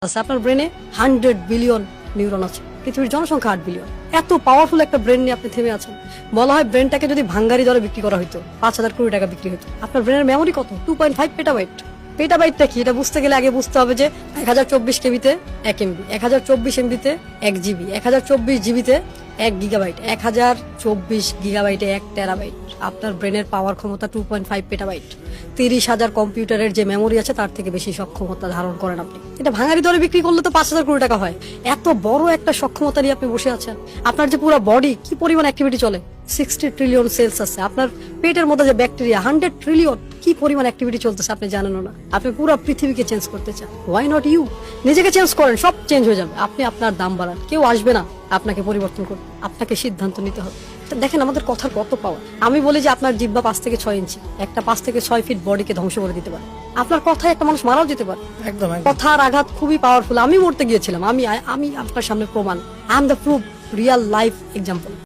আছে আপনার ব্রেনে 100 বিলিয়ন নিউরন আছে। পৃথিবীর জনসংখ্যা 8 বিলিয়ন। এত পাওয়ারফুল একটা ব্রেন নিয়ে আপনি থেমে আছেন। বলা হয় ব্রেনটাকে যদি ভাঙ্গারি দরে বিক্রি করা হতো 5,000 কোটি টাকা বিক্রি হতো। আপনার ব্রেনের মেমোরি কত? 2.5 পেটাবাইট। পেটাবাইটটা কি এটা বুঝতে গেলে আগে বুঝতে হবে যে 1024 কেবিতে 1 এমবি, 1024 এমবিতে 1 জিবি, 1024 জিবিতে 1 গিগাবাইট, 1024 গিগাবাইটে 1 টেরাবাইট। আপনার ব্রেনের পাওয়ার ক্ষমতা 2.5 পেটাবাইট। 30,000 কম্পিউটারের যে মেমোরি আছে তার থেকে বেশি সক্ষমতা ধারণ করেন আপনি। এটা ভাঙারি দরে বিক্রি করলে তো 5,000 কোটি টাকা হয়। এত বড় একটা সক্ষমতা নিয়ে আপনি বসে আছেন। আপনার যে পুরো বডি কি পরিমাণ অ্যাক্টিভিটি চলে, 60 ট্রিলিয়ন সেলস আছে। আপনার পেটের মধ্যে যে ব্যাকটেরিয়া 100 ট্রিলিয়ন, কি পরিমাণ অ্যাক্টিভিটি চলতেছে আপনি জানেন না। আপনি পুরো পৃথিবীকে চেঞ্জ করতে চান। Why not you? নিজেকে চেঞ্জ করেন, সব চেঞ্জ হয়ে যাবে। আপনি আপনার দাম বাড়ান, কেউ আসবে না আপনাকে পরিবর্তন করতে। আপনাকে সিদ্ধান্ত নিতে হবে। দেখেন আমাদের কথার কত পাওয়ার। আমি বলি যে আপনার জিহ্বা 5 থেকে 6 ইঞ্চি, একটা 5 থেকে 6 ফিট বডিকে ধ্বংস করে দিতে পারে। আপনার কথায় একটা মানুষ মারাও যেতে পারে। একদম কথার আঘাত খুবই পাওয়ারফুল। আমি মরতে গিয়েছিলাম, আমি আপনার সামনে প্রমাণ। I am the proof, real life example.